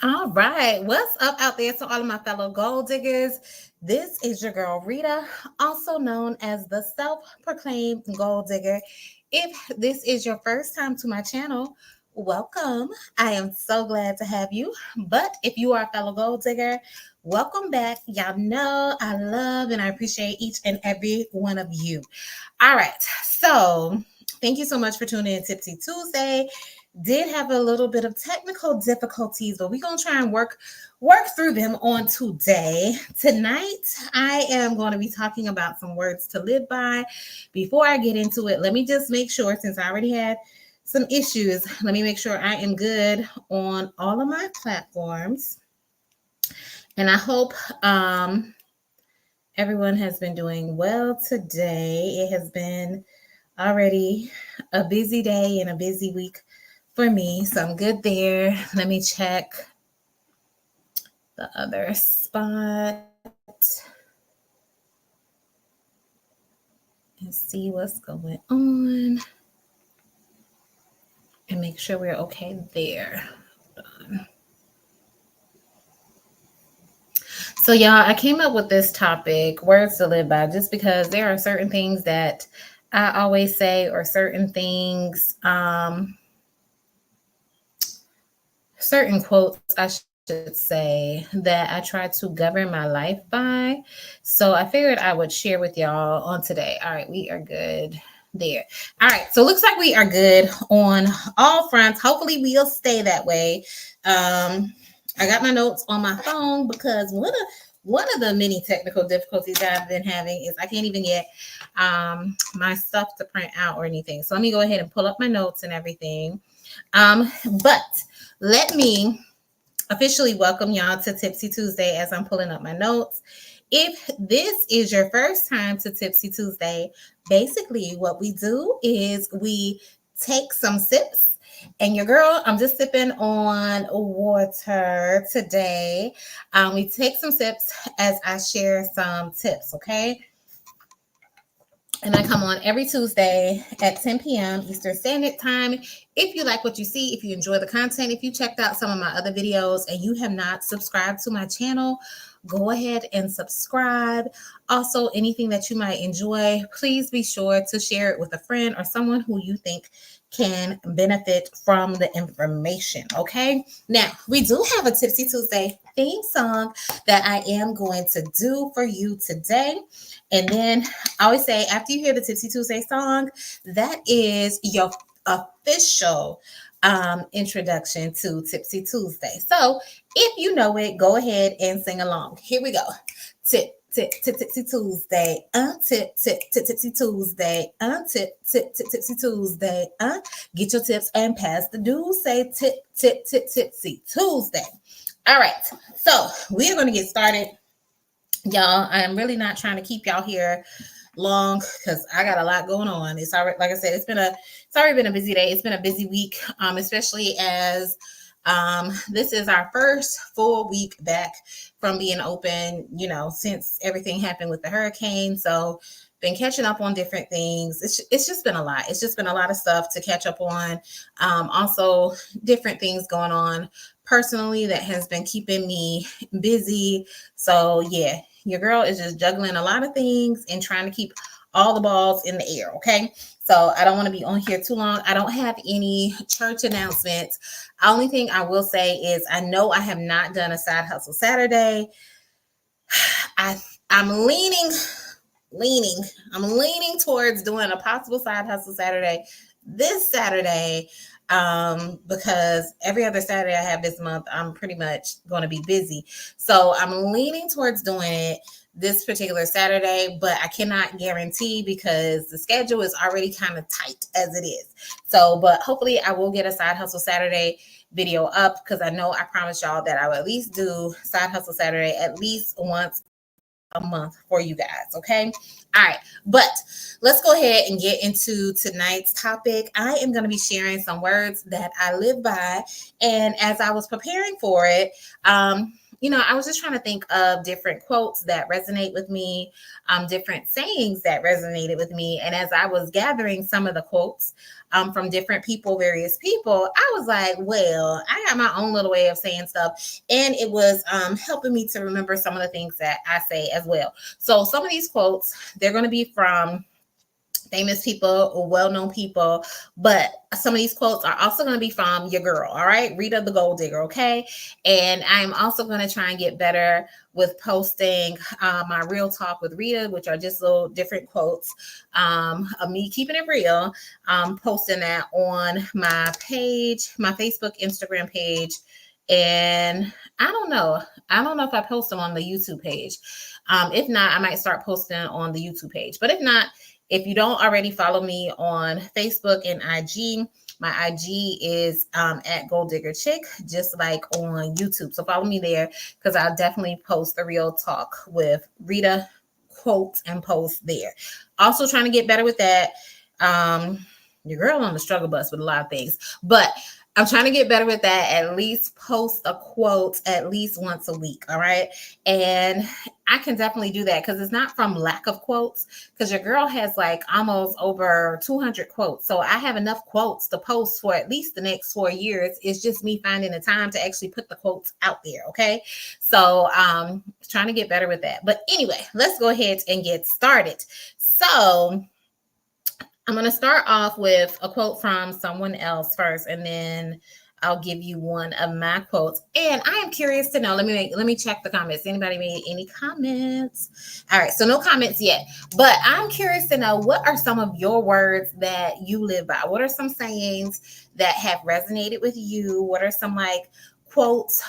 All right. What's up out there to all of my fellow gold diggers? This is your girl Rita, also known as the self-proclaimed gold digger. If this is your first time to my channel, welcome. I am so glad to have you. But if you are a fellow gold digger, welcome back. Y'all know I love and I appreciate each and every one of you. All right. So thank you so much for tuning in Tipsy Tuesday. Did have a little bit of technical difficulties, but we're gonna try and work through them on today. Tonight, I am going to be talking about some words to live by. Before I get into it, let me just make sure, since I already had some issues, let me make sure I am good on all of my platforms. And I hope everyone has been doing well today. It has been already a busy day and a busy week for me, so I'm good there. Let me check the other spot and see what's going on and make sure we're okay there. Hold on. So, y'all, I came up with this topic, words to live by, just because there are certain things that I always say, or certain things, certain quotes, I should say, that I try to govern my life by. So I figured I would share with y'all on today. All right, we are good there. All right, so looks like we are good on all fronts. Hopefully we'll stay that way. I got my notes on my phone because one of the many technical difficulties that I've been having is I can't even get my stuff to print out or anything. So let me go ahead and pull up my notes and everything. But let me officially welcome y'all to Tipsy Tuesday as I'm pulling up my notes. If this is your first time to Tipsy Tuesday, basically what we do is we take some sips. And your girl, I'm just sipping on water today. We take some sips as I share some tips, okay? And I come on every Tuesday at 10 p.m. Eastern Standard Time. If you like what you see, if you enjoy the content, if you checked out some of my other videos and you have not subscribed to my channel, go ahead and subscribe. Also, anything that you might enjoy, please be sure to share it with a friend or someone who you think can benefit from the information. Okay. Now, we do have a Tipsy Tuesday theme song that I am going to do for you today. And then I always say, after you hear the Tipsy Tuesday song, that is your official introduction to Tipsy Tuesday. So if you know it, go ahead and sing along. Here we go. Tipsy Tuesday, Tipsy Tuesday, Tipsy Tuesday, get your tips and pass the dues. Say Tipsy Tuesday. All right, so we're going to get started, y'all. I am really not trying to keep y'all here long because I got a lot going on. It's already, like I said, it's already been a busy day. It's been a busy week, especially as this is our first full week back from being open, since everything happened with the hurricane. So been catching up on different things. It's just been a lot. It's just been a lot of stuff to catch up on. Also different things going on personally that has been keeping me busy. So yeah, your girl is just juggling a lot of things and trying to keep all the balls in the air. Okay. So I don't want to be on here too long. I don't have any church announcements. Only thing I will say is I know I have not done a Side Hustle Saturday. I'm leaning towards doing a possible Side Hustle Saturday this Saturday, because every other Saturday I have this month, I'm pretty much going to be busy. So I'm leaning towards doing it this particular Saturday, but I cannot guarantee because the schedule is already kind of tight as it is. So, but hopefully I will get a Side Hustle Saturday video up because I know I promised y'all that I will at least do Side Hustle Saturday at least once a month for you guys. Okay. All right. But let's go ahead and get into tonight's topic. I am going to be sharing some words that I live by. And as I was preparing for it, I was just trying to think of different quotes that resonate with me, different sayings that resonated with me. And as I was gathering some of the quotes from different people, various people, I was like, well, I got my own little way of saying stuff. And it was helping me to remember some of the things that I say as well. So some of these quotes, they're going to be from famous people or well-known people, but some of these quotes are also going to be from your girl, all right, Rita the Gold Digger, okay? And I'm also going to try and get better with posting my real talk with Rita, which are just little different quotes of me keeping it real, posting that on my page, my Facebook, Instagram page, and I don't know if I post them on the YouTube page. If not, I might start posting on the YouTube page, but if not, if you don't already follow me on Facebook and IG, my IG is at Gold Digger Chick, just like on YouTube. So follow me there because I'll definitely post the real talk with Rita quotes and post there. Also trying to get better with that. Your girl on the struggle bus with a lot of things, but I'm trying to get better with that. At least post a quote at least once a week. All right. And I can definitely do that because it's not from lack of quotes, because your girl has like almost over 200 quotes. So I have enough quotes to post for at least the next 4 years. It's just me finding the time to actually put the quotes out there. Okay. So trying to get better with that. But anyway, let's go ahead and get started. So I'm going to start off with a quote from someone else first, and then I'll give you one of my quotes. And I am curious to know, let me check the comments. Anybody made any comments? All right, so no comments yet. But I'm curious to know, what are some of your words that you live by? What are some sayings that have resonated with you? What are some like quotes,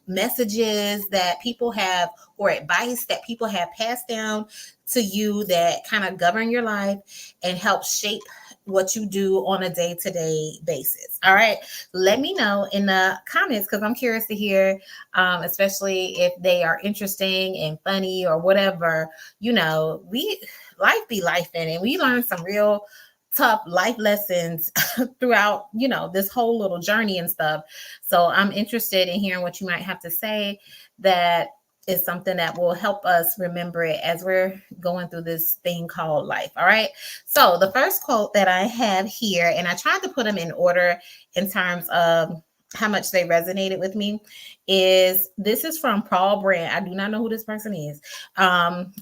messages that people have, or advice that people have passed down to you that kind of govern your life and help shape what you do on a day-to-day basis? All right, let me know in the comments because I'm curious to hear, especially if they are interesting and funny or whatever. We life be life in, and we learn some real tough life lessons throughout this whole little journey and stuff. So I'm interested in hearing what you might have to say that is something that will help us remember it as we're going through this thing called life. All right. So the first quote that I have here, and I tried to put them in order in terms of how much they resonated with me, this is from Paul Brandt. I do not know who this person is.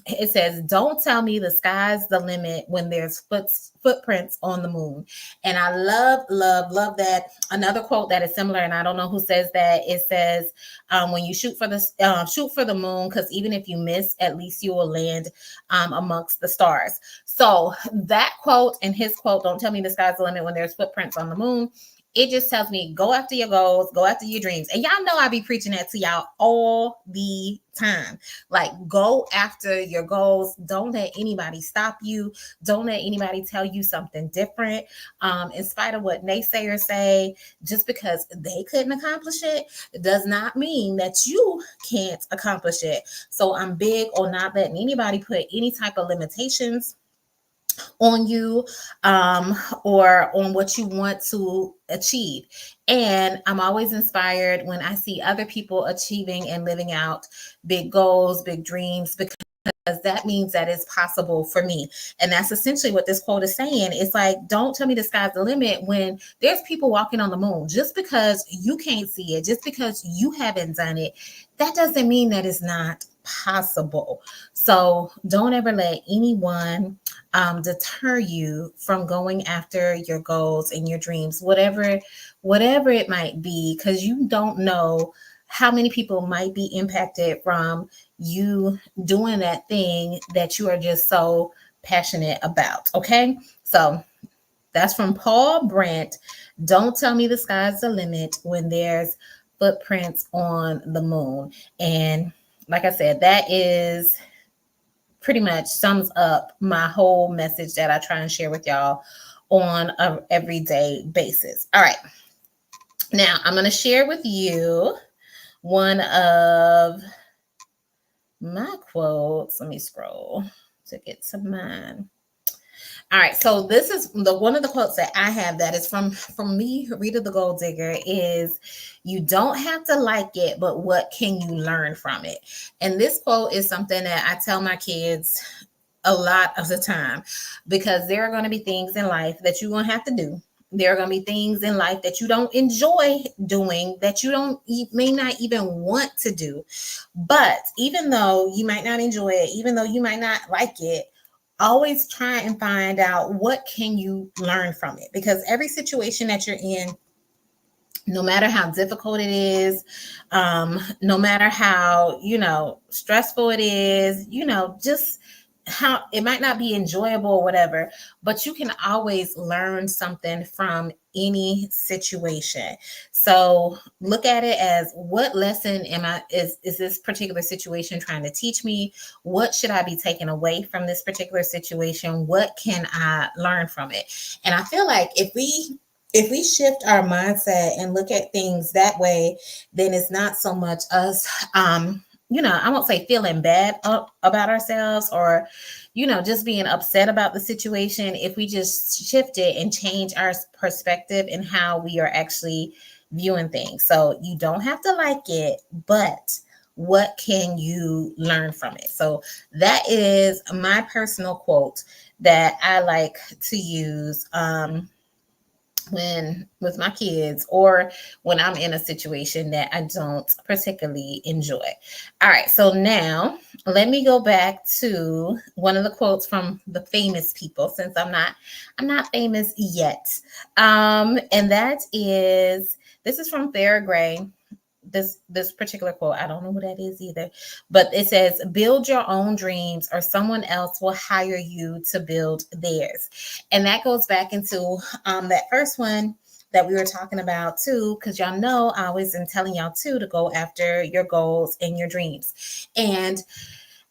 It says, "Don't tell me the sky's the limit when there's footprints on the moon." And I love that. Another quote that is similar, and I don't know who says that. It says, "When you shoot for the moon, because even if you miss, at least you will land amongst the stars." So that quote and his quote, "Don't tell me the sky's the limit when there's footprints on the moon," it just tells me, go after your goals, go after your dreams. And y'all know I be preaching that to y'all all the time. Like, go after your goals. Don't let anybody stop you. Don't let anybody tell you something different. In spite of what naysayers say, just because they couldn't accomplish it does not mean that you can't accomplish it. So I'm big on not letting anybody put any type of limitations on you, or on what you want to achieve. And I'm always inspired when I see other people achieving and living out big goals, big dreams, because that means that it's possible for me. And that's essentially what this quote is saying. It's like, don't tell me the sky's the limit when there's people walking on the moon. Just because you can't see it, just because you haven't done it, that doesn't mean that it's not possible. So don't ever let anyone deter you from going after your goals and your dreams, whatever it might be, because you don't know how many people might be impacted from you doing that thing that you are just so passionate about. Okay, so that's from Paul Brandt. Don't tell me the sky's the limit when there's footprints on the moon. And like I said, that is pretty much sums up my whole message that I try and share with y'all on an everyday basis. All right. Now I'm going to share with you one of my quotes. Let me scroll to get to mine. All right, so this is the one of the quotes that I have that is from me, Rita the Gold Digger, is you don't have to like it, but what can you learn from it? And this quote is something that I tell my kids a lot of the time, because there are going to be things in life that you're going to have to do. There are going to be things in life that you don't enjoy doing, that you don't may not even want to do. But even though you might not enjoy it, even though you might not like it, always try and find out what can you learn from it, because every situation that you're in, no matter how difficult it is, no matter how, stressful it is, just how it might not be enjoyable or whatever, but you can always learn something from any situation. So look at it as, what lesson is this particular situation trying to teach me? What should I be taking away from this particular situation? What can I learn from it? And I feel like if we shift our mindset and look at things that way, then it's not so much us, I won't say feeling bad about ourselves, or, just being upset about the situation. If we just shift it and change our perspective and how we are actually viewing things. So you don't have to like it, but what can you learn from it? So that is my personal quote that I like to use. When with my kids, or when I'm in a situation that I don't particularly enjoy. All right, so now let me go back to one of the quotes from the famous people, since I'm not famous yet. And that is, this is from Farrah Gray. This particular quote, I don't know who that is either, but it says, build your own dreams or someone else will hire you to build theirs. And that goes back into that first one that we were talking about too, because y'all know I always am telling y'all too to go after your goals and your dreams. And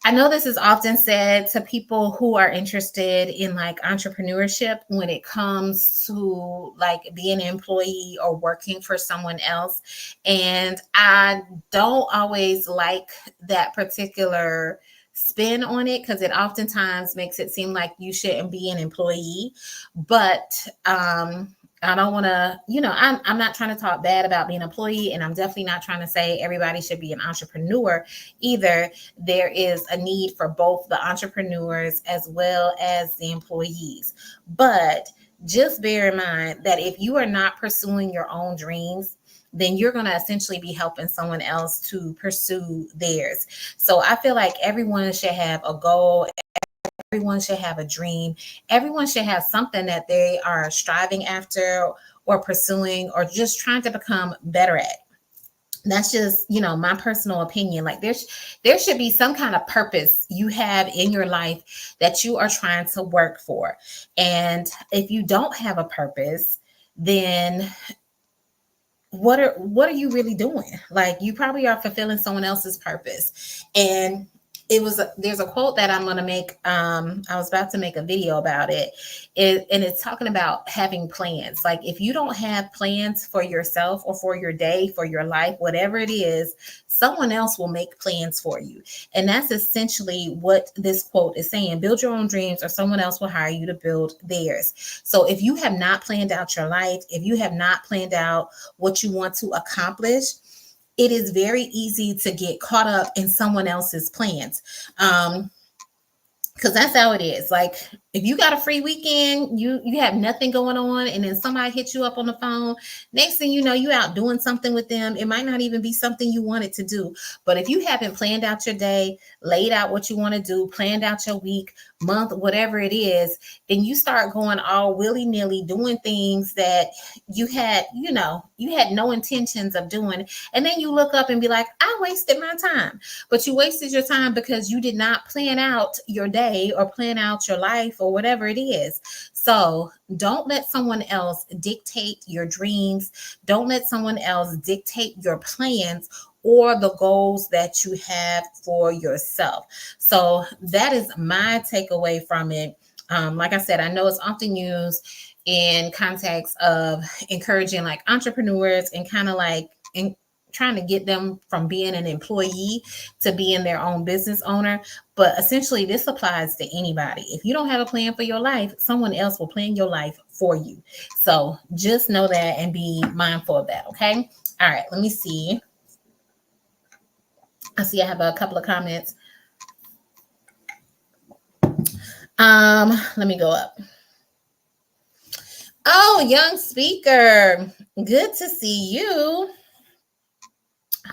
I know this is often said to people who are interested in like entrepreneurship, when it comes to like being an employee or working for someone else. And I don't always like that particular spin on it, because it oftentimes makes it seem like you shouldn't be an employee. But I don't want to, I'm not trying to talk bad about being an employee, and I'm definitely not trying to say everybody should be an entrepreneur either. There is a need for both the entrepreneurs as well as the employees. But just bear in mind that if you are not pursuing your own dreams, then you're going to essentially be helping someone else to pursue theirs. So I feel like everyone should have a goal. Everyone should have a dream. Everyone should have something that they are striving after or pursuing or just trying to become better at. That's just, my personal opinion. Like there should be some kind of purpose you have in your life that you are trying to work for. And if you don't have a purpose, then what are you really doing? Like, you probably are fulfilling someone else's purpose. And there's a quote that I'm going to make. I was about to make a video about and it's talking about having plans. Like, if you don't have plans for yourself or for your day, for your life, whatever it is, someone else will make plans for you. And that's essentially what this quote is saying. Build your own dreams or someone else will hire you to build theirs. So if you have not planned out your life, if you have not planned out what you want to accomplish, it is very easy to get caught up in someone else's plans. Because that's how it is. Like, if you got a free weekend, you have nothing going on, and then somebody hits you up on the phone, next thing you know, you out doing something with them. It might not even be something you wanted to do. But if you haven't planned out your day, laid out what you want to do, planned out your week, month, whatever it is, then you start going all willy-nilly doing things that you had no intentions of doing. And then you look up and be like, I wasted my time. But you wasted your time because you did not plan out your day or plan out your life or whatever it is. So don't let someone else dictate your dreams. Don't let someone else dictate your plans or the goals that you have for yourself. So that is my takeaway from it. Like I said, I know it's often used in context of encouraging like entrepreneurs and kind of like trying to get them from being an employee to being their own business owner. But essentially, this applies to anybody. If you don't have a plan for your life, someone else will plan your life for you. So just know that and be mindful of that. Okay. All right. Let me see. I see I have a couple of comments. Let me go up. Oh, young speaker. Good to see you.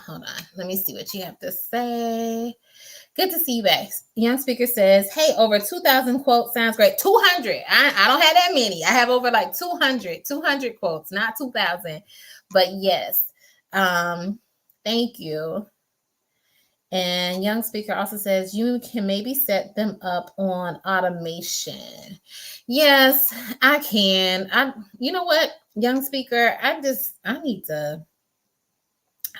Hold on. Let me see what you have to say. Good to see you back. Young speaker says, hey, over 2,000 quotes sounds great. 200. I don't have that many. I have over like 200 quotes, not 2,000. But yes. Thank you. And young speaker also says you can maybe set them up on automation. Yes, I can. You know what, young speaker, I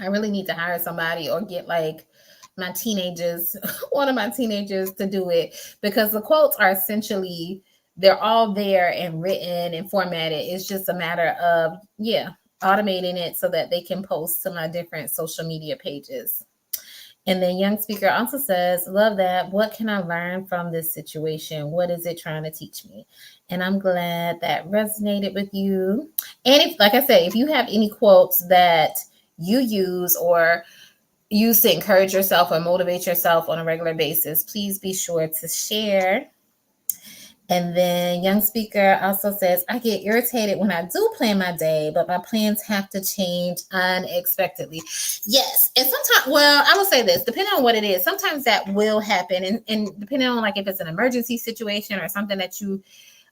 really need to hire somebody or get like my teenagers, one of my teenagers to do it, because the quotes are essentially, they're all there and written and formatted. It's just a matter of, automating it so that they can post to my different social media pages. And then young speaker also says, love that. What can I learn from this situation? What is it trying to teach me? And I'm glad that resonated with you. And if, like I said, if you have any quotes that you use or use to encourage yourself or motivate yourself on a regular basis, please be sure to share. And then young speaker also says, I get irritated when I do plan my day, but my plans have to change unexpectedly. Yes. And sometimes, well, I will say this, depending on what it is, sometimes that will happen. And depending on like if it's an emergency situation or something that you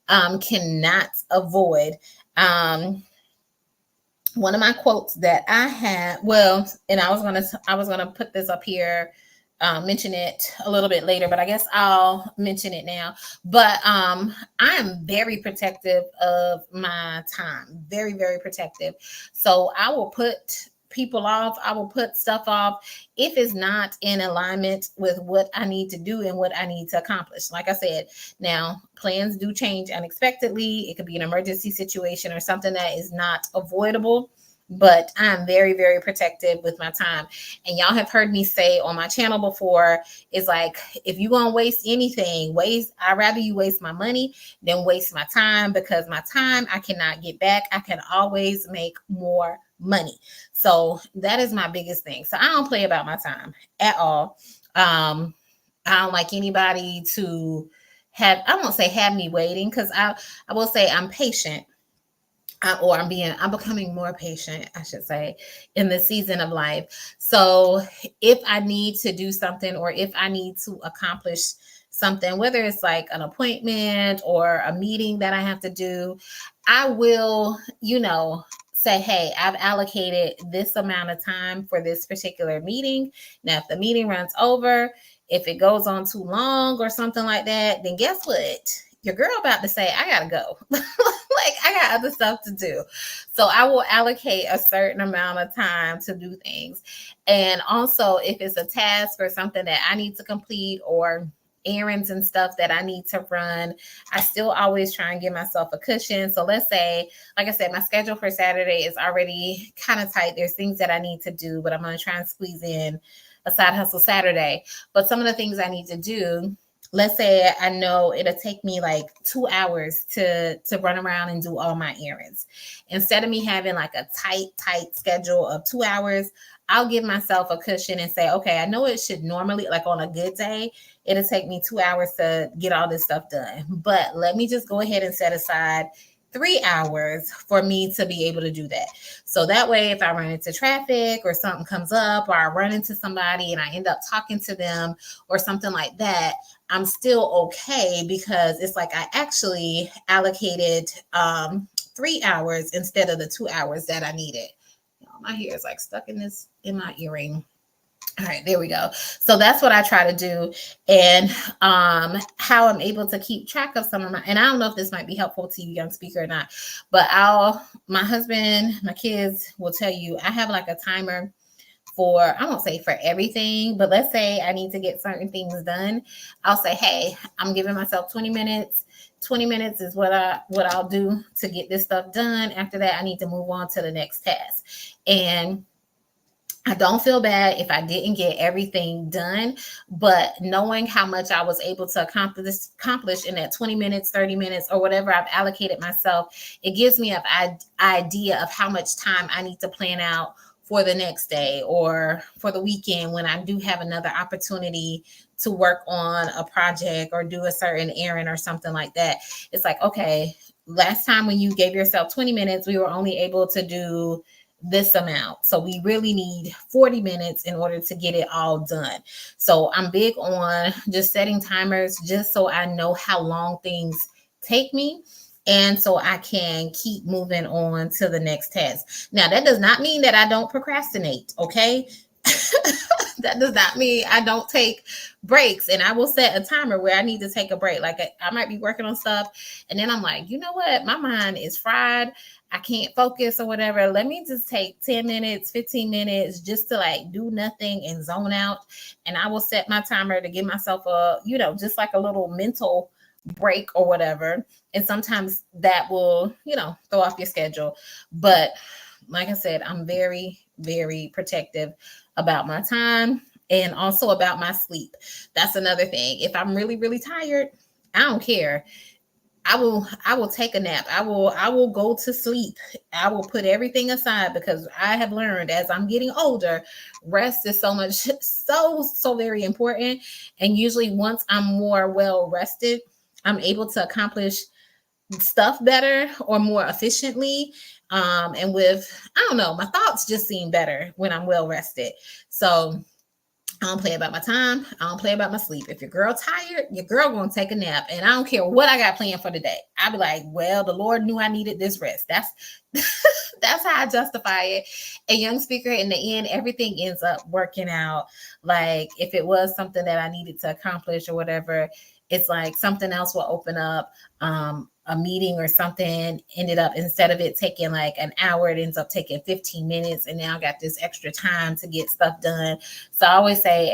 cannot avoid. One of my quotes that I had, and I was gonna put this up here, mention it a little bit later, but I guess I'll mention it now. But I am very protective of my time, very, very protective. So I will put people off. I will put stuff off if it's not in alignment with what I need to do and what I need to accomplish. Like I said, now plans do change unexpectedly. It could be an emergency situation or something that is not avoidable. But I'm very, very protective with my time. And y'all have heard me say on my channel before, it's like, if you're going to waste anything, I'd rather you waste my money than waste my time, because my time I cannot get back. I can always make more money. So that is my biggest thing. So I don't play about my time at all. I don't like anybody to I won't say have me waiting, because I will say I'm patient. I'm becoming more patient, I should say, in this season of life. So if I need to do something, or if I need to accomplish something, whether it's like an appointment or a meeting that I have to do, I will, say, hey, I've allocated this amount of time for this particular meeting. Now, if the meeting runs over, if it goes on too long or something like that, then guess what? Your girl about to say, I gotta go. Like, I got other stuff to do. So I will allocate a certain amount of time to do things. And also, if it's a task or something that I need to complete, or errands and stuff that I need to run, I still always try and give myself a cushion. So let's say, like I said, my schedule for Saturday is already kind of tight. There's things that I need to do, but I'm going to try and squeeze in a side hustle Saturday. But some of the things I need to do, let's say I know it'll take me like 2 hours to run around and do all my errands. Instead of me having like a tight schedule of 2 hours, I'll give myself a cushion and say, okay, I know it should normally, like on a good day, it'll take me 2 hours to get all this stuff done. But let me just go ahead and set aside 3 hours for me to be able to do that. So that way, if I run into traffic or something comes up, or I run into somebody and I end up talking to them or something like that, I'm still okay, because it's like I actually allocated 3 hours instead of the 2 hours that I needed. My hair is like stuck in my earring. All right, there we go. So that's what I try to do, and how I'm able to keep track of some of my, and I don't know if this might be helpful to you, young speaker, or not, but my husband, my kids will tell you, I have like a timer for, I won't say for everything, but let's say I need to get certain things done. I'll say, hey, I'm giving myself 20 minutes. 20 minutes is what I'll do to get this stuff done. After that, I need to move on to the next task. And I don't feel bad if I didn't get everything done, but knowing how much I was able to accomplish in that 20 minutes, 30 minutes, or whatever I've allocated myself, it gives me an idea of how much time I need to plan out for the next day or for the weekend when I do have another opportunity to work on a project or do a certain errand or something like that. It's like, okay, last time when you gave yourself 20 minutes, we were only able to do this amount. So we really need 40 minutes in order to get it all done. So I'm big on just setting timers just so I know how long things take me. And so I can keep moving on to the next task. Now, that does not mean that I don't procrastinate, okay? That does not mean I don't take breaks. And I will set a timer where I need to take a break. Like I might be working on stuff and then I'm like, you know what? My mind is fried. I can't focus or whatever. Let me just take 10 minutes, 15 minutes just to like do nothing and zone out. And I will set my timer to give myself a, just like a little mental break or whatever. And sometimes that will, throw off your schedule. But like I said, I'm very, very protective about my time and also about my sleep. That's another thing. If I'm really, really tired, I don't care. I will take a nap. I will go to sleep. I will put everything aside because I have learned as I'm getting older, rest is so very important. And usually once I'm more well rested, I'm able to accomplish stuff better or more efficiently. And I don't know, my thoughts just seem better when I'm well rested. So I don't play about my time. I don't play about my sleep. If your girl tired, your girl gonna take a nap. And I don't care what I got planned for the day. I'll be like, well, the Lord knew I needed this rest. That's that's how I justify it. A young speaker, in the end, everything ends up working out. Like if it was something that I needed to accomplish or whatever, it's like something else will open up. A meeting or something ended up, instead of it taking like an hour, it ends up taking 15 minutes. And now I got this extra time to get stuff done. So I always say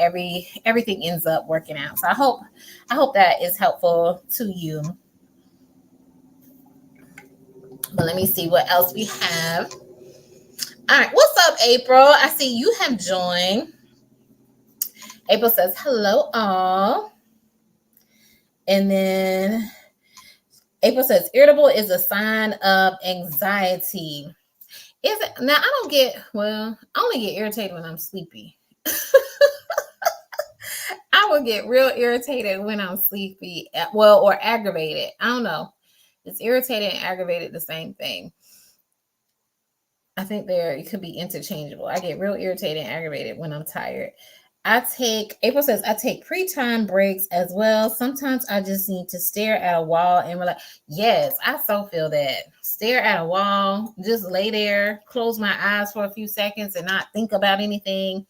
everything ends up working out. So I hope that is helpful to you. But let me see what else we have. All right. What's up, April? I see you have joined. April says, hello, all. And then April says, irritable is a sign of anxiety. Is it? Now, I only get irritated when I'm sleepy. I will get real irritated when I'm sleepy, or aggravated. I don't know. It's irritated and aggravated, the same thing. I think it could be interchangeable. I get real irritated and aggravated when I'm tired. April says, I take pre-time breaks as well. Sometimes I just need to stare at a wall and relax. Yes, I so feel that. Stare at a wall, just lay there, close my eyes for a few seconds and not think about anything.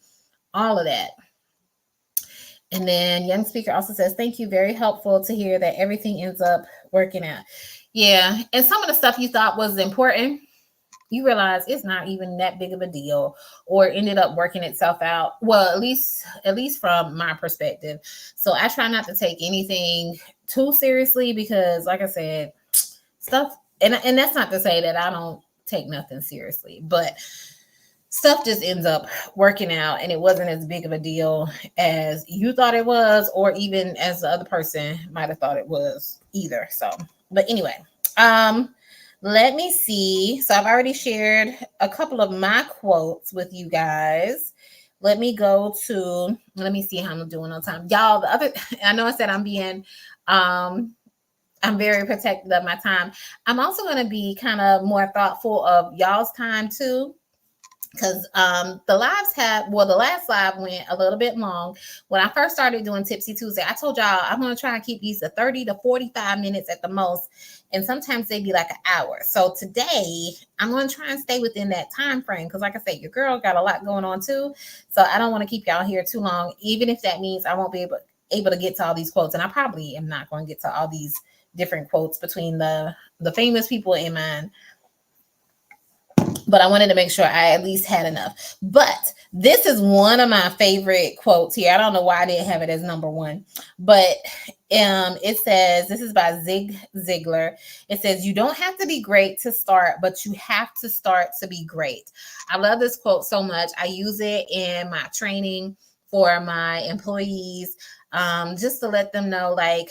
All of that. And then young speaker also says, thank you. Very helpful to hear that everything ends up working out. Yeah. And some of the stuff you thought was important, you realize it's not even that big of a deal, or ended up working itself out. Well, at least from my perspective. So I try not to take anything too seriously because, like I said, stuff, and that's not to say that I don't take nothing seriously, but stuff just ends up working out, and it wasn't as big of a deal as you thought it was, or even as the other person might have thought it was either. So, but anyway, let me see. So I've already shared a couple of my quotes with you guys. Let me see how I'm doing on time. Y'all, I know I said I'm very protective of my time. I'm also going to be kind of more thoughtful of y'all's time too. Because the last live went a little bit long. When I first started doing Tipsy Tuesday, I told y'all I'm going to try and keep these to 30 to 45 minutes at the most. And sometimes they be like an hour. So today, I'm going to try and stay within that time frame. Because like I said, your girl got a lot going on too. So I don't want to keep y'all here too long, even if that means I won't be able to get to all these quotes. And I probably am not going to get to all these different quotes between the famous people in mine. but I wanted to make sure I at least had enough. But this is one of my favorite quotes here. I don't know why I didn't have it as number one, but it says, this is by Zig Ziglar. It says, you don't have to be great to start, but you have to start to be great. I love this quote so much. I use it in my training for my employees, just to let them know, like,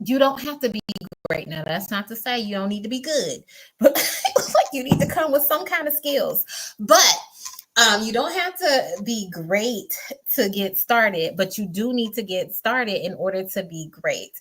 you don't have to be great. Now, that's not to say you don't need to be good, but like you need to come with some kind of skills. But you don't have to be great to get started, but you do need to get started in order to be great.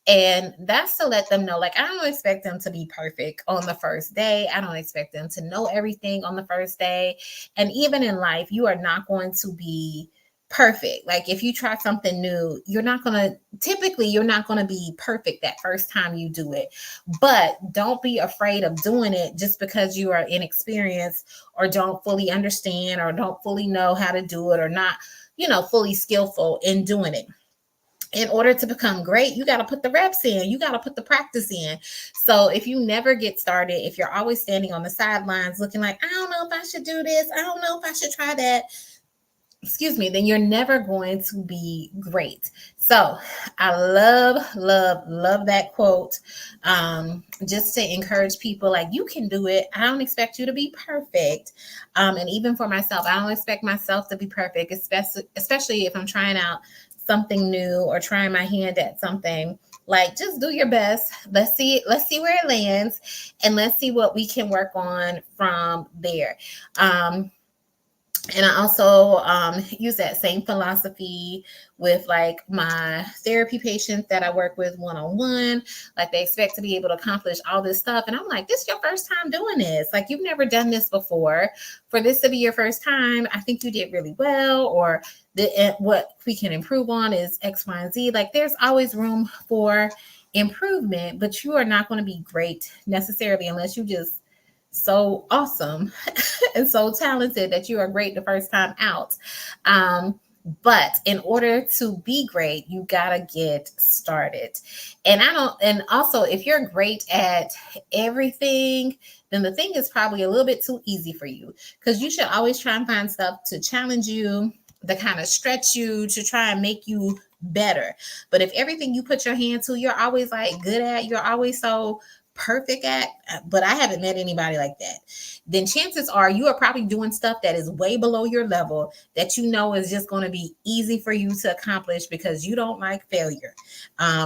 And that's to let them know, like, I don't expect them to be perfect on the first day. I don't expect them to know everything on the first day. And even in life, you are not going to be perfect. Like if you try something new, you're not going to be perfect that first time you do it. But don't be afraid of doing it just because you are inexperienced or don't fully understand or don't fully know how to do it or not, fully skillful in doing it. In order to become great, you got to put the reps in, you got to put the practice in. So if you never get started, if you're always standing on the sidelines looking like, I don't know if I should do this, I don't know if I should try that, then you're never going to be great. So I love that quote. Just to encourage people, like, you can do it. I don't expect you to be perfect. And even for myself, I don't expect myself to be perfect, especially if I'm trying out something new or trying my hand at something. Like, just do your best. Let's see where it lands, and let's see what we can work on from there. And I also use that same philosophy with like my therapy patients that I work with one-on-one. Like, they expect to be able to accomplish all this stuff. And I'm like, this is your first time doing this. Like, you've never done this before. For this to be your first time, I think you did really well. Or what we can improve on is X, Y, and Z. Like, there's always room for improvement, but you are not going to be great necessarily unless you just so awesome and so talented that you are great the first time out. But in order to be great, you gotta get started. And also, if you're great at everything, then the thing is probably a little bit too easy for you, because you should always try and find stuff to challenge you, to kind of stretch you, to try and make you better. But if everything you put your hand to, you're always like good at, you're always so perfect at, but I haven't met anybody like that, then chances are you are probably doing stuff that is way below your level that is just going to be easy for you to accomplish, because you don't like failure.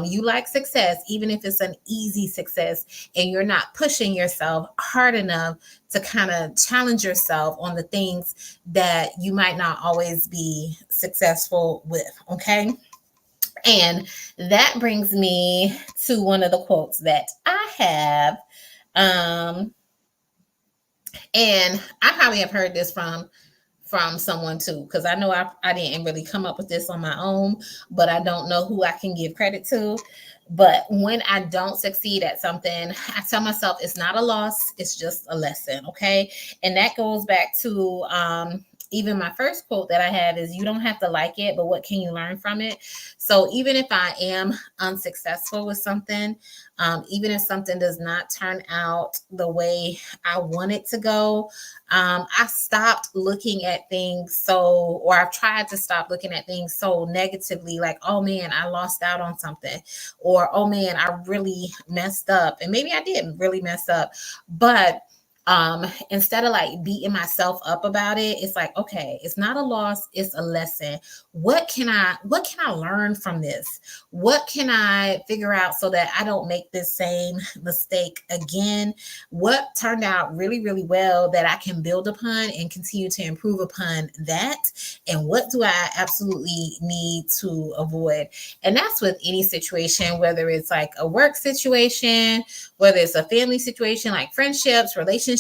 You like success, even if it's an easy success, and you're not pushing yourself hard enough to kind of challenge yourself on the things that you might not always be successful with. Okay. And that brings me to one of the quotes that I have. And I probably have heard this from someone too, because I know I didn't really come up with this on my own, but I don't know who I can give credit to. But when I don't succeed at something, I tell myself it's not a loss, it's just a lesson. Okay. And that goes back to even my first quote that I have is, you don't have to like it, but what can you learn from it? So even if I am unsuccessful with something, even if something does not turn out the way I want it to go, I stopped looking at things or I've tried to stop looking at things so negatively, like, oh man, I lost out on something, or oh man, I really messed up. And maybe I did really mess up, but instead of like beating myself up about it, it's like, okay, it's not a loss, it's a lesson. What can I learn from this? What can I figure out so that I don't make this same mistake again? What turned out really, really well that I can build upon and continue to improve upon that? And what do I absolutely need to avoid? And that's with any situation, whether it's like a work situation, whether it's a family situation, like friendships, relationships,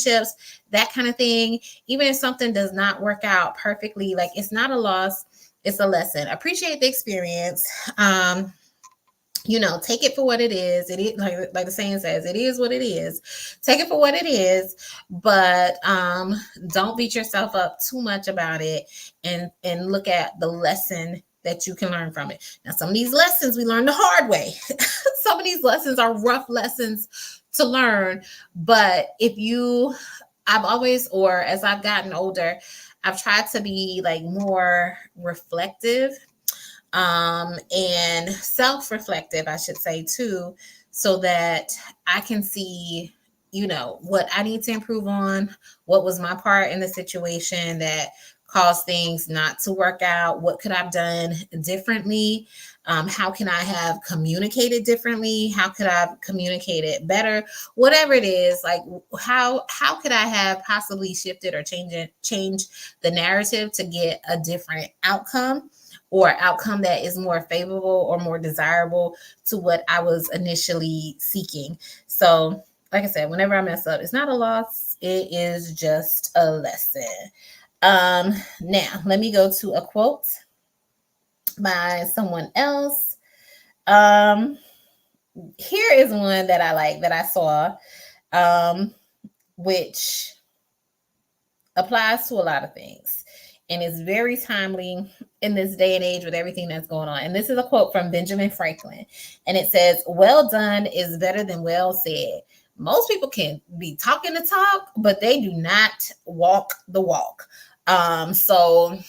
that kind of thing. Even if something does not work out perfectly, like, it's not a loss, it's a lesson. Appreciate the experience. Take it for what it is. It is like the saying says, it is what it is. Take it for what it is, but don't beat yourself up too much about it, and look at the lesson that you can learn from it. Now, some of these lessons we learn the hard way. Some of these lessons are rough lessons to learn, but if you I've always, or as I've gotten older, I've tried to be like more reflective, and self-reflective, I should say too, so that I can see, what I need to improve on, what was my part in the situation that caused things not to work out, what could I've done differently, how can I have communicated differently, how could I have communicated better, whatever it is, like how could I have possibly shifted or changed the narrative to get a different outcome, or outcome that is more favorable or more desirable to what I was initially seeking. So, like I said, whenever I mess up, it's not a loss, it is just a lesson. Now, let me go to a quote by someone else. Um, Here is one that I like that I saw, which applies to a lot of things and is very timely in this day and age with everything that's going on. And this is a quote from Benjamin Franklin, and it says, "Well done is better than well said." Most people can be talking the talk, but they do not walk the walk. So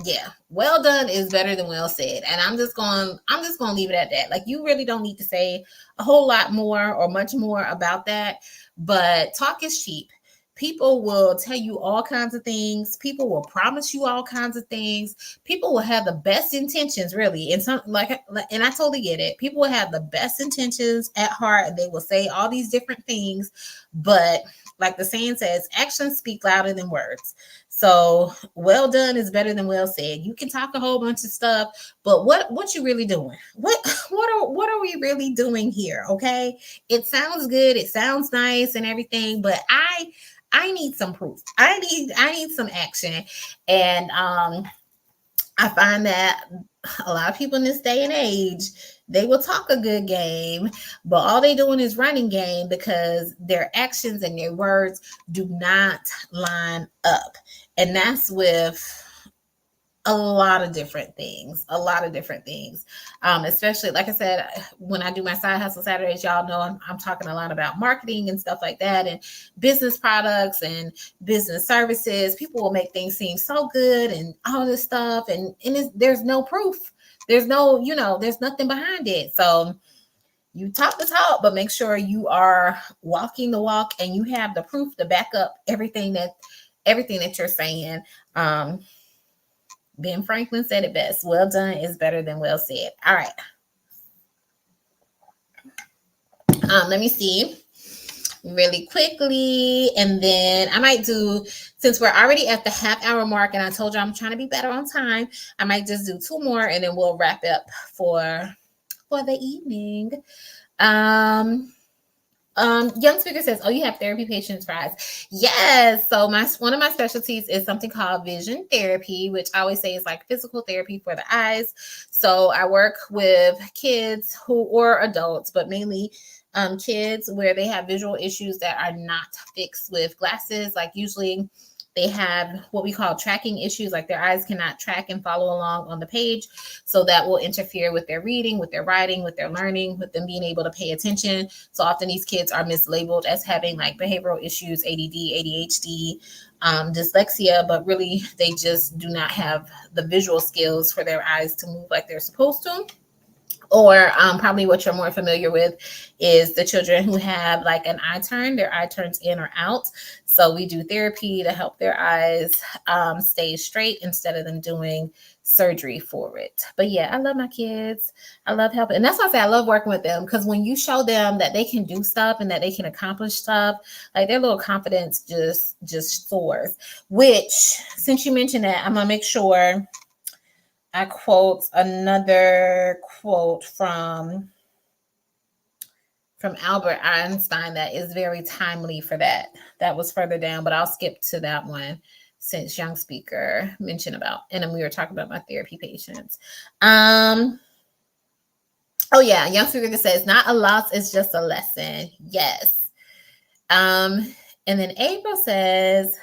yeah, well done is better than well said, and I'm just going to leave it at that. Like, you really don't need to say a whole lot more or much more about that, but talk is cheap. People will tell you all kinds of things. People will promise you all kinds of things. People will have the best intentions, really, and some and I totally get it. People will have the best intentions at heart, and they will say all these different things, but like the saying says, actions speak louder than words. So well done is better than well said. You can talk a whole bunch of stuff, but what you really doing? What are we really doing here? Okay, it sounds good, it sounds nice and everything, but I need some proof. I need some action, and I find that a lot of people in this day and age, they will talk a good game, but all they doing is running game because their actions and their words do not line up. And that's with a lot of different things, especially like I said, when I do my side hustle Saturdays, y'all know I'm talking a lot about marketing and stuff like that, and business products and business services. People will make things seem so good and all this stuff, and there's no proof, there's nothing behind it. So you talk the talk, but make sure you are walking the walk and you have the proof to back up everything that you're saying. Ben Franklin said it best. Well done is better than well said. All right. Let me see really quickly. And then I might do, since we're already at the half-hour mark, and I told you I'm trying to be better on time, I might just do two more and then we'll wrap up for the evening. Young speaker says, "Oh, you have therapy patients for eyes." Yes. So one of my specialties is something called vision therapy, which I always say is like physical therapy for the eyes. So I work with kids or adults, but mainly kids where they have visual issues that are not fixed with glasses. Like, usually they have what we call tracking issues, like their eyes cannot track and follow along on the page. So that will interfere with their reading, with their writing, with their learning, with them being able to pay attention. So often these kids are mislabeled as having like behavioral issues, ADD, ADHD, dyslexia, but really they just do not have the visual skills for their eyes to move like they're supposed to. Or probably what you're more familiar with is the children who have like an eye turn, their eye turns in or out. So we do therapy to help their eyes stay straight instead of them doing surgery for it. But yeah, I love my kids. I love helping. And that's why I say I love working with them, because when you show them that they can do stuff and that they can accomplish stuff, like their little confidence just soars. Which, since you mentioned that, I'm going to make sure I quote another quote from Albert Einstein that is very timely for that. That was further down, but I'll skip to that one since young speaker mentioned about, and then we were talking about my therapy patients. Oh yeah, young speaker that says, "Not a loss, it's just a lesson." Yes. And then April says,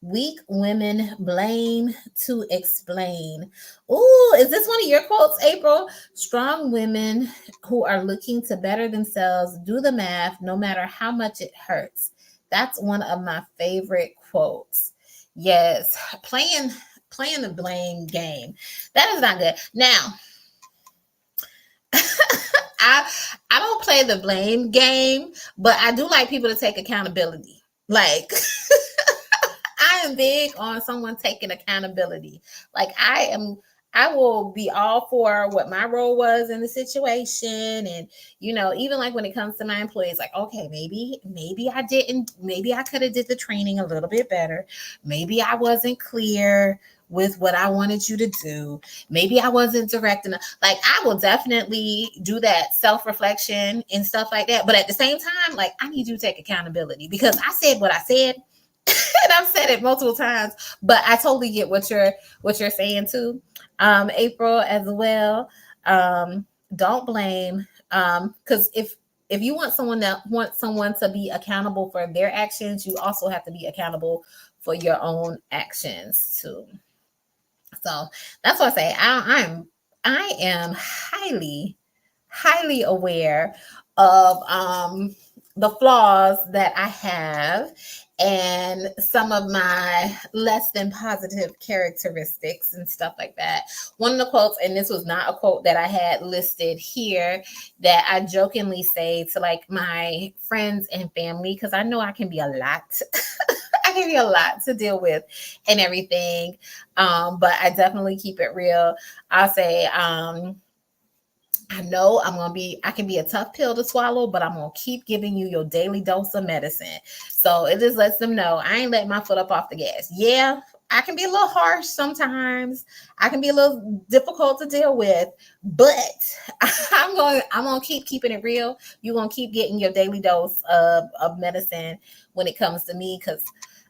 "Weak women blame to explain." Ooh, is this one of your quotes, April? "Strong women who are looking to better themselves do the math no matter how much it hurts. That's one of my favorite quotes. Yes, playing the blame game. That is not good. Now, I I don't play the blame game, but I do like people to take accountability. Like I am big on someone taking accountability. Like I will be all for what my role was in the situation. And, even like when it comes to my employees, like, okay, maybe I didn't, maybe I could have did the training a little bit better. Maybe I wasn't clear with what I wanted you to do. Maybe I wasn't direct enough. Like, I will definitely do that self-reflection and stuff like that. But at the same time, like, I need you to take accountability because I said what I said. And I've said it multiple times, but I totally get what you're saying too, April, as well. Don't blame, because if you want someone to be accountable for their actions, you also have to be accountable for your own actions too. So that's what I say. I am highly aware of the flaws that I have and some of my less than positive characteristics and stuff like that. One of the quotes, and this was not a quote that I had listed here, that I jokingly say to like my friends and family, because I know I can be a lot. I can be a lot to deal with and everything. But I definitely keep it real. I'll say, I know I can be a tough pill to swallow, but I'm going to keep giving you your daily dose of medicine. So it just lets them know I ain't letting my foot up off the gas. Yeah, I can be a little harsh sometimes. I can be a little difficult to deal with, but I'm going to keep keeping it real. You're going to keep getting your daily dose of medicine when it comes to me, because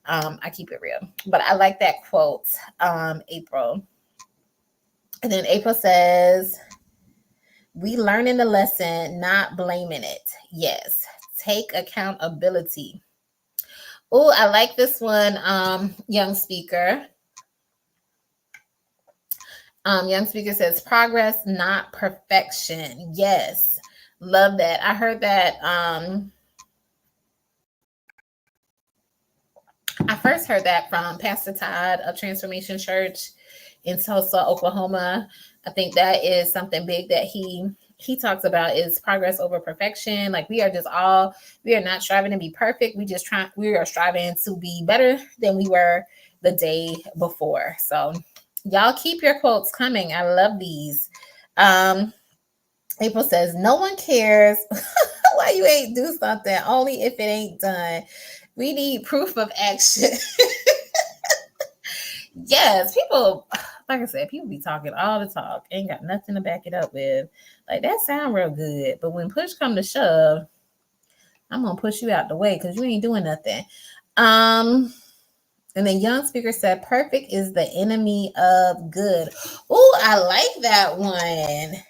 I keep it real. But I like that quote, April. And then April says, we learning the lesson, not blaming it. Yes. Take accountability. Oh, I like this one, young speaker. Young speaker says, progress, not perfection. Yes. Love that. I heard that. I first heard that from Pastor Todd of Transformation Church in Tulsa, Oklahoma. I think that is something big that he talks about, is progress over perfection. Like, we are not striving to be perfect. We are striving to be better than we were the day before. So y'all keep your quotes coming. I love these. April says, no one cares why you ain't do something, only if it ain't done. We need proof of action. Yes, people, like I said, people be talking all the talk, ain't got nothing to back it up with. Like, that sound real good, but when push come to shove, I'm gonna push you out the way because you ain't doing nothing. And the young speaker said, perfect is the enemy of good. Oh, I like that one.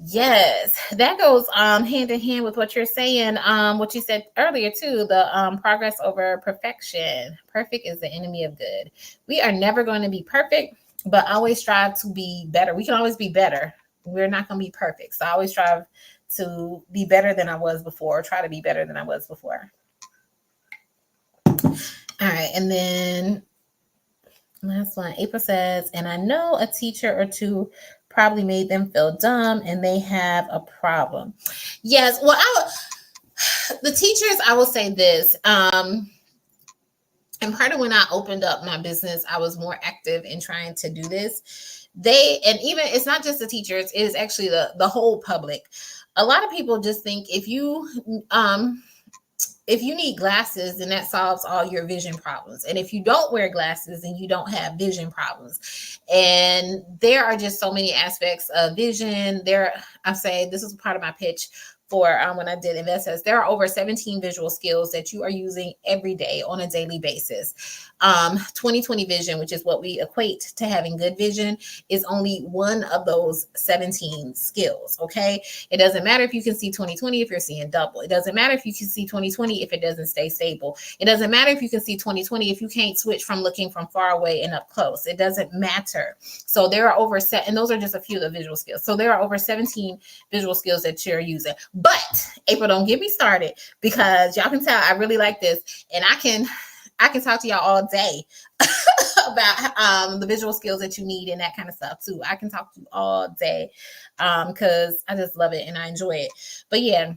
Yes, that goes hand in hand with what you're saying. What you said earlier too, the progress over perfection. Perfect is the enemy of good. We are never going to be perfect, but always strive to be better. We can always be better. We're not going to be perfect. So I always strive to be better than I was before, or try to be better than I was before. All right, and then last one, April says, and I know a teacher or two probably made them feel dumb and they have a problem. Yes, well, the teachers, I will say this, and part of when I opened up my business, I was more active in trying to do this. And even, it's not just the teachers, it is actually the whole public. A lot of people just think if you need glasses, then that solves all your vision problems. And if you don't wear glasses, then you don't have vision problems. And there are just so many aspects of vision. I say this is part of my pitch for when I did investors. There are over 17 visual skills that you are using every day on a daily basis. 20/20 vision, which is what we equate to having good vision, is only one of those 17 skills. Okay. It doesn't matter if you can see 20/20 if you're seeing double. It doesn't matter if you can see 20/20 if it doesn't stay stable. It doesn't matter if you can see 20/20 if you can't switch from looking from far away and up close. It doesn't matter. So there are and those are just a few of the visual skills. So there are over 17 visual skills that you're using. But April, don't get me started, because y'all can tell I really like this, and I can talk to y'all all day about the visual skills that you need and that kind of stuff too. I can talk to you all day because I just love it and I enjoy it. But yeah,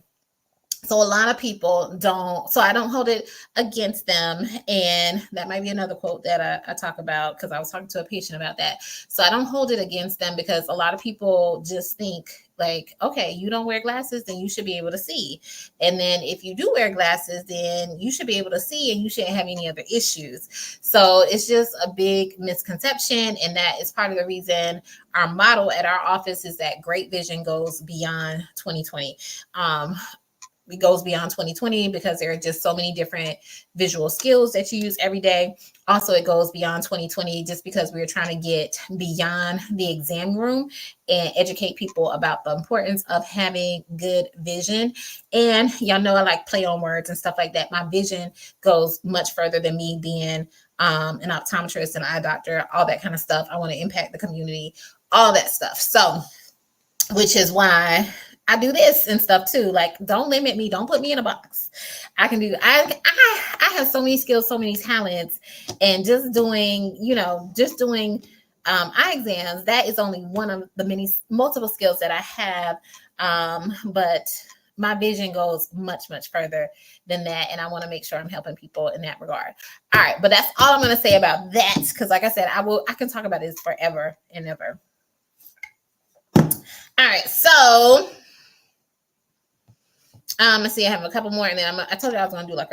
so a lot of people don't, so I don't hold it against them. And that might be another quote that I talk about, because I was talking to a patient about that. So I don't hold it against them, because a lot of people just think like, okay, you don't wear glasses, then you should be able to see. And then if you do wear glasses, then you should be able to see and you shouldn't have any other issues. So it's just a big misconception. And that is part of the reason our motto at our office is that great vision goes beyond 2020. It goes beyond 2020 because there are just so many different visual skills that you use every day. Also, it goes beyond 2020 just because we're trying to get beyond the exam room and educate people about the importance of having good vision. And y'all know I like play on words and stuff like that. My vision goes much further than me being an optometrist, an eye doctor, all that kind of stuff. I want to impact the community, all that stuff. So, which is why I do this and stuff too. Like, don't limit me. Don't put me in a box. I can do. I have so many skills, so many talents, and just doing, eye exams. That is only one of the multiple skills that I have. But my vision goes much, much further than that, and I want to make sure I'm helping people in that regard. All right, but that's all I'm going to say about that, because, like I said, I can talk about this forever and ever. All right, so let's see. I have a couple more, and then I told you I was gonna do like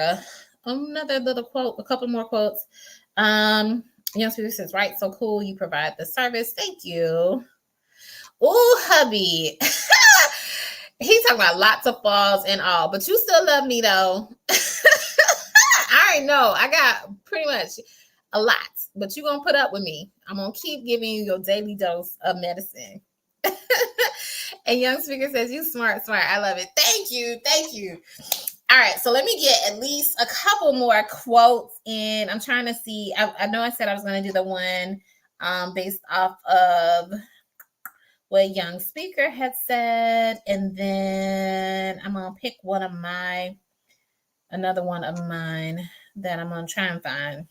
another little quote, a couple more quotes. Young Speaker says, "Right, so cool. You provide the service. Thank you." Oh, hubby, he's talking about lots of falls and all, but you still love me though. I already know. I got pretty much a lot, but you're gonna put up with me. I'm gonna keep giving you your daily dose of medicine. And Young Speaker says, "You smart. I love it. Thank you. All right, so let me get at least a couple more quotes in. I'm trying to see. I know I said I was going to do the one based off of what Young Speaker had said, and then I'm going to pick another one of mine that I'm going to try and find.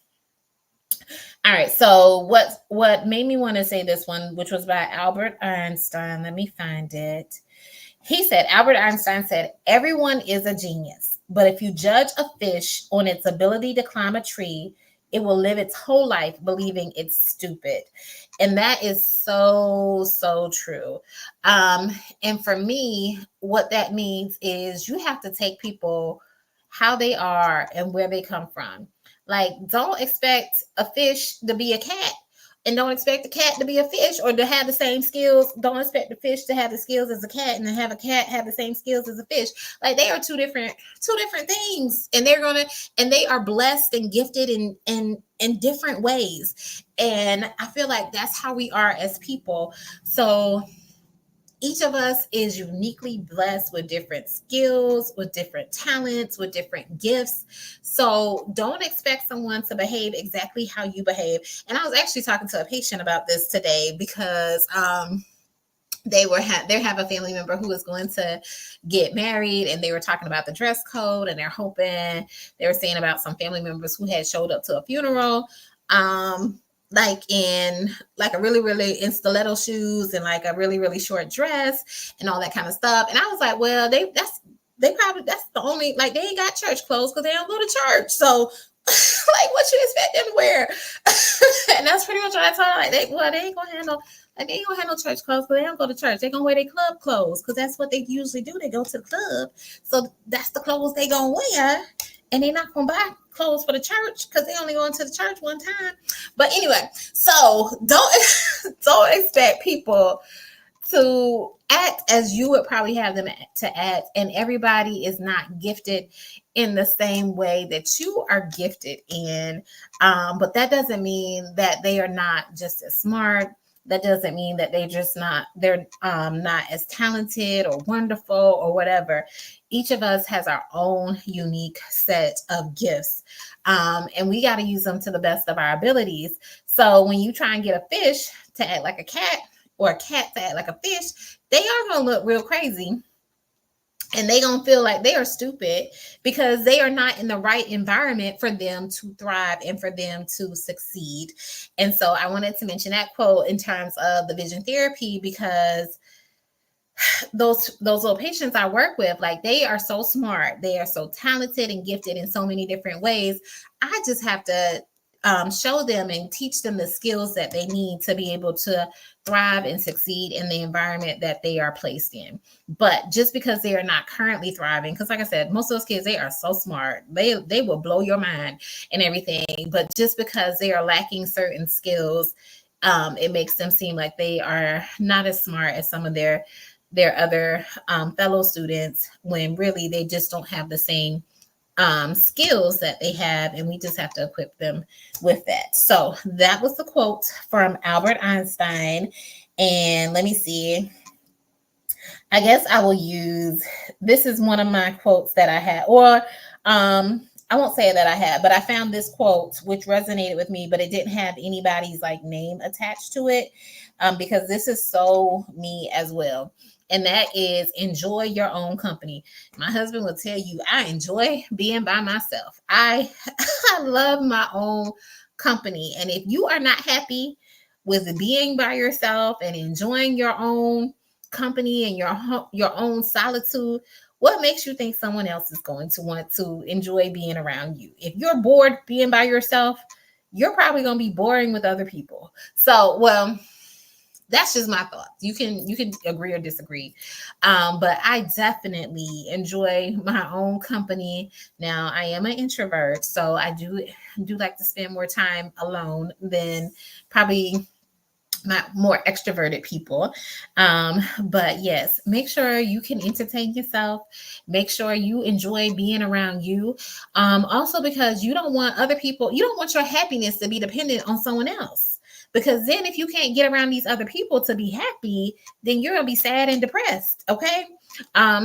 All right, so what made me want to say this one, which was by Albert Einstein. Let me find it. Albert Einstein said, "Everyone is a genius, but if you judge a fish on its ability to climb a tree, it will live its whole life believing it's stupid." And that is so, so true. And for me, what that means is you have to take people how they are and where they come from. Like, don't expect a fish to be a cat, and don't expect a cat to be a fish or to have the same skills. Don't expect the fish to have the skills as a cat and to have a cat have the same skills as a fish. Like, they are two different things, and they are blessed and gifted in different ways. And I feel like that's how we are as people. So each of us is uniquely blessed with different skills, with different talents, with different gifts. So don't expect someone to behave exactly how you behave. And I was actually talking to a patient about this today, because they have a family member who is going to get married, and they were talking about the dress code, and they were saying about some family members who had showed up to a funeral like in like a really, really in stiletto shoes and like a really, really short dress and all that kind of stuff. And I was like, well, that's the only, like, they ain't got church clothes because they don't go to church. So like, what you expect them to wear? And that's pretty much what I told her. Like, they ain't gonna handle. Like, they ain't gonna have no church clothes because they don't go to church. They're gonna wear their club clothes because that's what they usually do. They go to the club. So that's the clothes they gonna wear. And they're not gonna buy clothes for the church because they only going to the church one time. But anyway, so don't expect people to act as you would probably have them to act. And everybody is not gifted in the same way that you are gifted in. But that doesn't mean that they are not just as smart. That doesn't mean that they're not as talented or wonderful or whatever. Each of us has our own unique set of gifts. And we got to use them to the best of our abilities. So when you try and get a fish to act like a cat or a cat to act like a fish, they are going to look real crazy. and they gonna feel like they are stupid because they are not in the right environment for them to thrive and for them to succeed. And so I wanted to mention that quote in terms of the vision therapy, because those little patients I work with, like, they are so smart, they are so talented and gifted in so many different ways. I just have to show them and teach them the skills that they need to be able to thrive and succeed in the environment that they are placed in. But just because they are not currently thriving, because like I said, most of those kids, they are so smart, they will blow your mind and everything. But just because they are lacking certain skills, it makes them seem like they are not as smart as some of their other fellow students, when really they just don't have the same skills that they have, and we just have to equip them with that. So that was the quote from Albert Einstein. And let me see. I guess I will use, this is one of my quotes that I had, or I won't say that I had, but I found this quote which resonated with me, but it didn't have anybody's like name attached to it, because this is so me as well. And that is, enjoy your own company. My husband will tell you, I enjoy being by myself. I I love my own company. And if you are not happy with being by yourself and enjoying your own company and your own solitude, what makes you think someone else is going to want to enjoy being around you? If you're bored being by yourself, you're probably going to be boring with other people. So, well, that's just my thoughts. You can agree or disagree, but I definitely enjoy my own company. Now, I am an introvert, so I do like to spend more time alone than probably my more extroverted people. But yes, make sure you can entertain yourself. Make sure you enjoy being around you. Also, because you don't want other people, you don't want your happiness to be dependent on someone else. Because then if you can't get around these other people to be happy, then you're gonna be sad and depressed. Okay.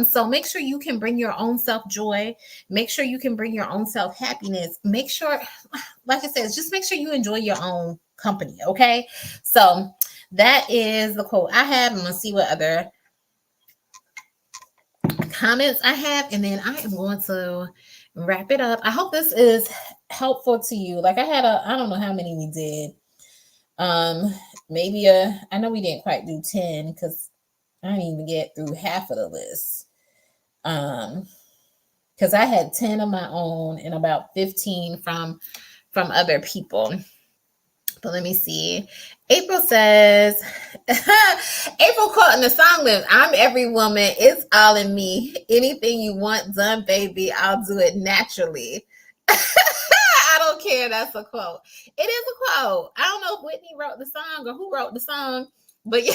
So make sure you can bring your own self joy. Make sure you can bring your own self happiness. Make sure, like I said, just make sure you enjoy your own company. Okay. So that is the quote I have. I'm gonna see what other comments I have, and then I am going to wrap it up. I hope this is helpful to you. Like, I don't know how many we did. Maybe I know we didn't quite do 10 because I didn't even get through half of the list. Because I had 10 of my own and about 15 from other people. But let me see. April says, April quoting the song list, I'm every woman, it's all in me. Anything you want done, baby, I'll do it naturally. I don't care. That's a quote. It is a quote. I don't know if Whitney wrote the song or who wrote the song, but yeah.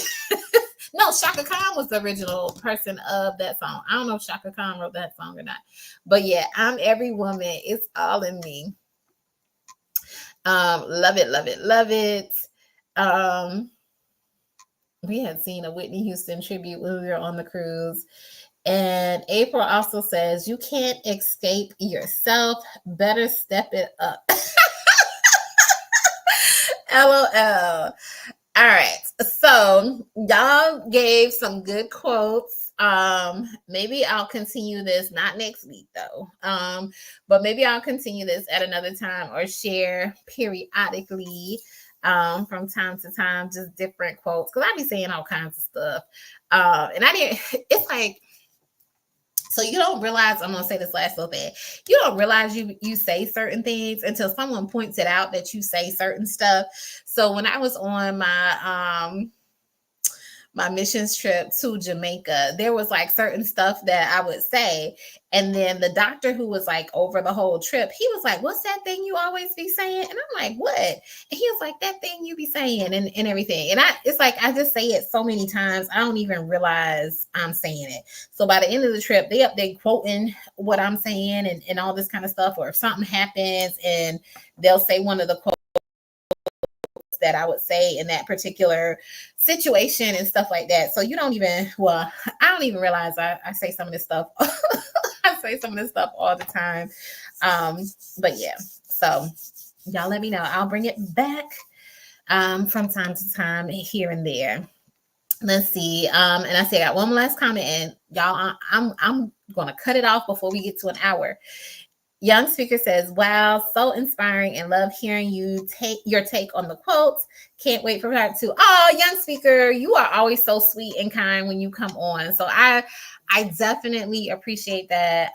No, Shaka Khan was the original person of that song. I don't know if Shaka Khan wrote that song or not. But yeah, I'm every woman, it's all in me. Love it, love it, love it. We had seen a Whitney Houston tribute when we were on the cruise. And April also says, you can't escape yourself. Better step it up. LOL. All right. So y'all gave some good quotes. Maybe I'll continue this, not next week though. But maybe I'll continue this at another time or share periodically from time to time, just different quotes. Cause I be saying all kinds of stuff. And I didn't, it's like, so you don't realize, I'm gonna say this last little thing. You don't realize you say certain things until someone points it out that you say certain stuff. So when I was on my missions trip to Jamaica, there was like certain stuff that I would say. And then the doctor who was like over the whole trip, he was like, what's that thing you always be saying? And I'm like, what? And he was like, that thing you be saying and everything. And it's like, I just say it so many times, I don't even realize I'm saying it. So by the end of the trip, they up there quoting what I'm saying and all this kind of stuff. Or if something happens and they'll say one of the quotes that I would say in that particular situation and stuff like that. So you don't even, well, I don't even realize I say some of this stuff. I say some of this stuff all the time. But yeah, so y'all let me know. I'll bring it back from time to time here and there. Let's see. And I say I got one last comment, and y'all, I'm gonna cut it off before we get to an hour. Young Speaker says, "Wow, so inspiring, and love hearing you take your take on the quotes. Can't wait for part two." Oh, Young Speaker, you are always so sweet and kind when you come on. So I definitely appreciate that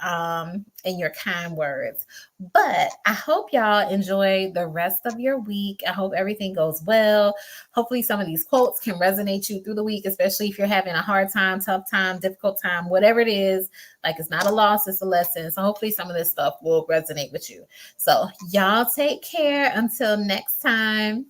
and your kind words. But I hope y'all enjoy the rest of your week. I hope everything goes well. Hopefully, some of these quotes can resonate you through the week, especially if you're having a hard time, tough time, difficult time, whatever it is. Like, it's not a loss, it's a lesson. So hopefully some of this stuff will resonate with you. So y'all take care until next time.